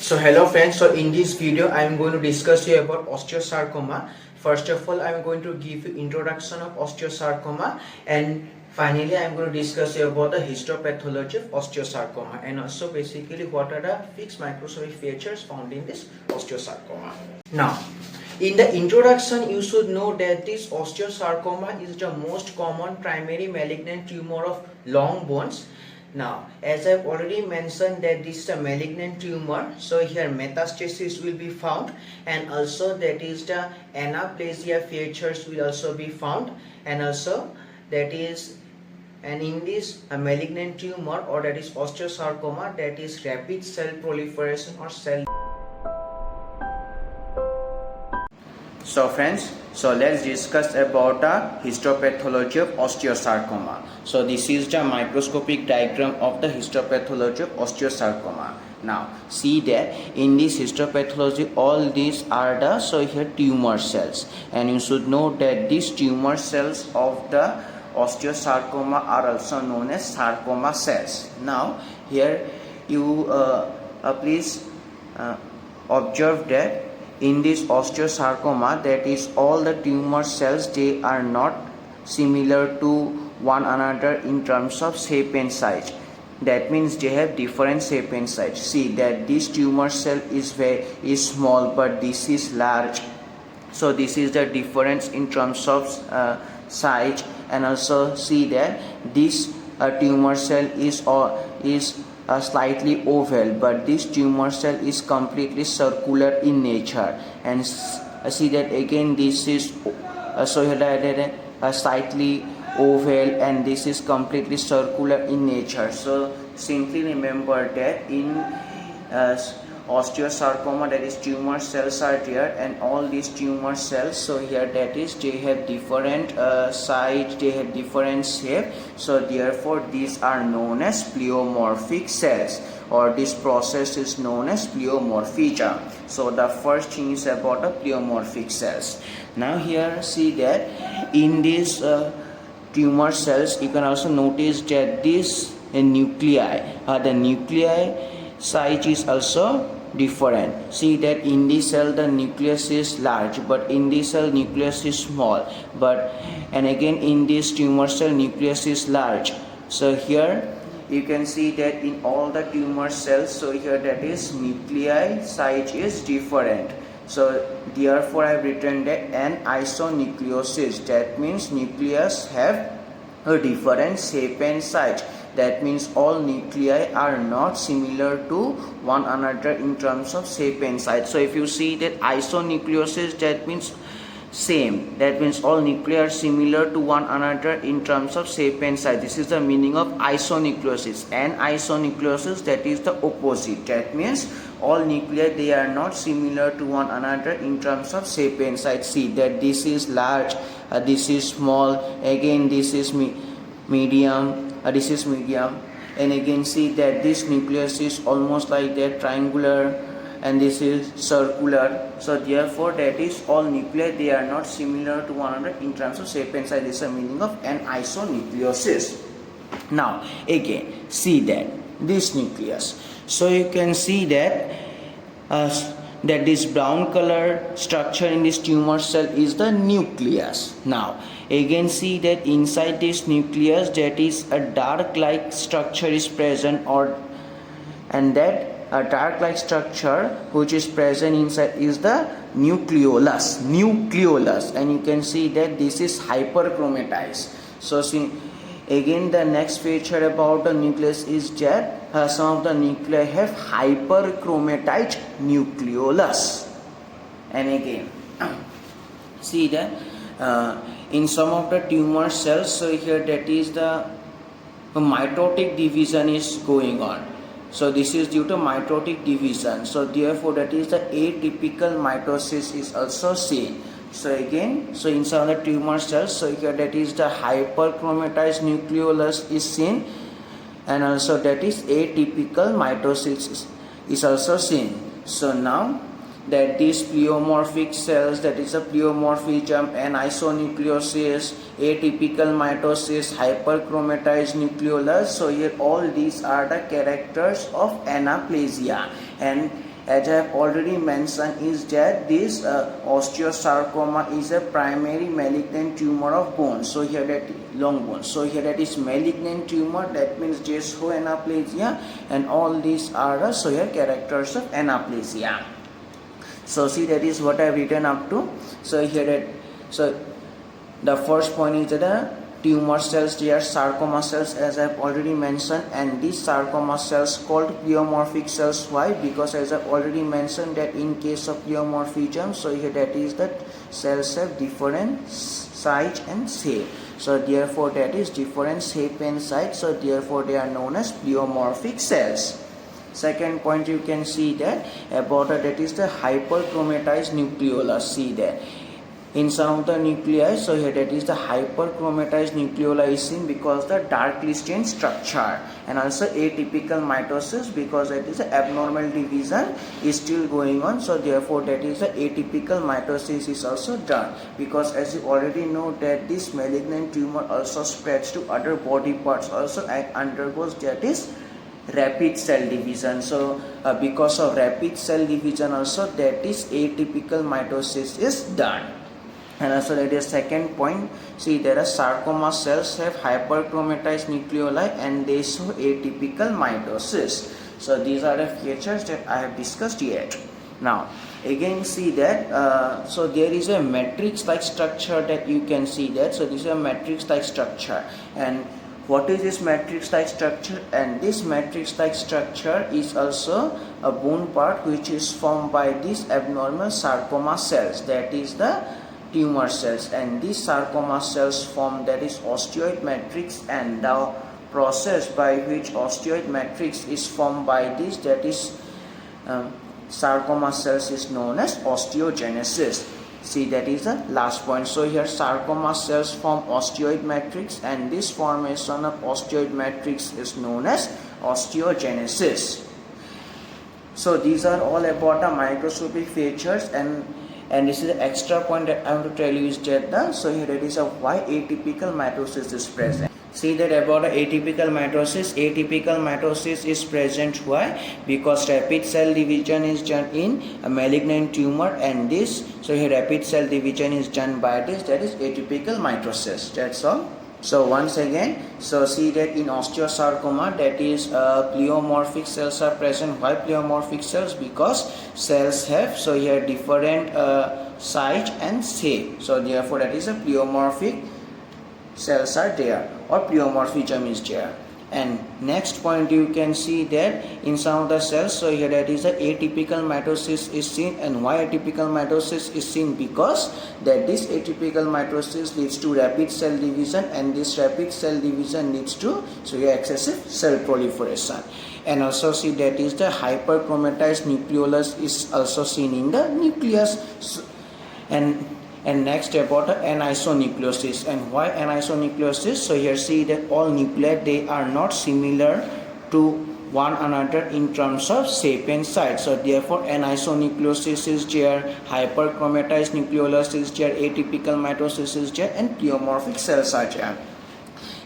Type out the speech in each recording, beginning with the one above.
So hello friends, so in this video I am going to discuss you about osteosarcoma. First of all, I am going to give you introduction of osteosarcoma, and finally I am going to discuss you about the histopathology of osteosarcoma, and also basically what are the fixed microscopic features found in this osteosarcoma. Now, in the introduction, you should know that this osteosarcoma is the most common primary malignant tumor of long bones. Now, as I've already mentioned that this is a malignant tumor, so here metastasis will be found, and also that is the anaplasia features will also be found, and also that is, and in this malignant tumor, or that is osteosarcoma, that is rapid cell proliferation or cell. So friends, so let's discuss about the histopathology of osteosarcoma. So this is the microscopic diagram of the histopathology of osteosarcoma. Now see that in this histopathology all these are the, so here tumor cells, and you should know that these tumor cells of the osteosarcoma are also known as sarcoma cells. Now here you please observe that in this osteosarcoma, that is all the tumor cells, they are not similar to one another in terms of shape and size. That means they have different shape and size. See that this tumor cell is small, but this is large. So this is the difference in terms of size, and also see that this tumor cell is slightly oval, but this tumor cell is completely circular in nature. And see that again this is slightly oval, and this is completely circular in nature. So simply remember that in osteosarcoma, that is tumor cells are there, and all these tumor cells, so here that is they have different size, they have different shape, so therefore these are known as pleomorphic cells, or this process is known as pleomorphism. So the first thing is about the pleomorphic cells. Now here see that in these tumor cells you can also notice that this nuclei, the nuclei size is also different. See that in this cell the nucleus is large, but in this cell nucleus is small, but and again in this tumor cell nucleus is large. So here you can see that in all the tumor cells, so here that is nuclei size is different. So therefore I have written that an isonucleosis, that means nucleus have a different shape and size. That means all nuclei are not similar to one another in terms of shape and size. So if you see that isonucleosis, that means same, that means all nuclei are similar to one another in terms of shape and size. This is the meaning of isonucleosis. And isonucleosis, that is the opposite, that means all nuclei they are not similar to one another in terms of shape and size. See that this is large, this is small, again this is medium, this is medium, and again see that this nucleus is almost like that triangular, and this is circular. So therefore that is all nuclei they are not similar to one another in terms of shape and size. This is the meaning of an isonucleosis. Now again see that this nucleus, so you can see that that this brown color structure in this tumor cell is the nucleus. Now again see that inside this nucleus that is a dark like structure is present, or and that a dark like structure which is present inside is the nucleolus, and you can see that this is hyperchromatized. So see again the next feature about the nucleus is that some of the nuclei have hyperchromatized nucleolus. And again see that in some of the tumor cells, so here that is the mitotic division is going on. So this is due to mitotic division, so therefore that is the atypical mitosis is also seen. So again, so in some of the tumor cells, so here that is the hyperchromatized nucleolus is seen, and also that is atypical mitosis is also seen. So now that these pleomorphic cells, that is a pleomorphism, and isonucleosis, atypical mitosis, hyperchromatized nucleolus. So here all these are the characters of anaplasia, and as I have already mentioned, is that this osteosarcoma is a primary malignant tumor of bone. So here that long bone. So here that is malignant tumor. That means anaplasia, and all these are so here characters of anaplasia. So see, that is what I have written up to. So here that the first point is that the tumor cells, they are sarcoma cells, as I have already mentioned, and these sarcoma cells called pleomorphic cells. Why? Because as I have already mentioned that in case of pleomorphism, so here that is that cells have different size and shape. So therefore that is different shape and size. So therefore they are known as pleomorphic cells. Second point, you can see that about that is the hyperchromatized nucleolus. See that in some of the nuclei, so here that is the hyperchromatized nucleoli is seen because the darkly stained structure, and also atypical mitosis because that is the abnormal division is still going on. So therefore that is the atypical mitosis is also done, because as you already know that this malignant tumor also spreads to other body parts also and undergoes that is rapid cell division. So because of rapid cell division also that is atypical mitosis is done. And also that is second point. See, there are sarcoma cells have hyperchromatized nucleoli and they show atypical mitosis. So these are the features that I have discussed yet. Now again see that so there is a matrix like structure that you can see that. So this is a matrix like structure, and what is this matrix like structure? And this matrix like structure is also a bone part which is formed by these abnormal sarcoma cells, that is the tumor cells, and these sarcoma cells form that is osteoid matrix, and the process by which osteoid matrix is formed by this that is sarcoma cells is known as osteogenesis. See, that is the last point. So here sarcoma cells form osteoid matrix, and this formation of osteoid matrix is known as osteogenesis. So these are all about the microscopic features, and this is the extra point that I want to tell you is that so here it is a why atypical mitosis is present. See that about atypical mitosis is present. Why? Because rapid cell division is done in a malignant tumor, and this so here rapid cell division is done by this that is atypical mitosis. That's all. So once again, so see that in osteosarcoma that is pleomorphic cells are present. Why pleomorphic cells? Because cells have so here different size and shape. So therefore that is a pleomorphic cells are there, or pleomorphism is there. And next point, you can see that in some of the cells, so here that is the atypical mitosis is seen. And why atypical mitosis is seen? Because that this atypical mitosis leads to rapid cell division, and this rapid cell division leads to so here excessive cell proliferation. And also see that is the hyperchromatized nucleolus is also seen in the nucleus. And next about anisonucleosis. And why anisonucleosis? So here see that all nuclei, they are not similar to one another in terms of shape and size. So therefore anisonucleosis is there, hyperchromatized nucleolus is there, atypical mitosis is there, and pleomorphic cells are there.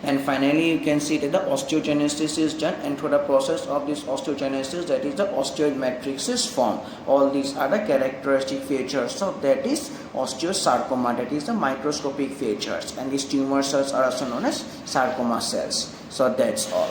And finally you can see that the osteogenesis is done, and through the process of this osteogenesis that is the osteoid matrix is formed. All these are the characteristic features of that is osteosarcoma, that is the microscopic features, and these tumor cells are also known as sarcoma cells. So that's all.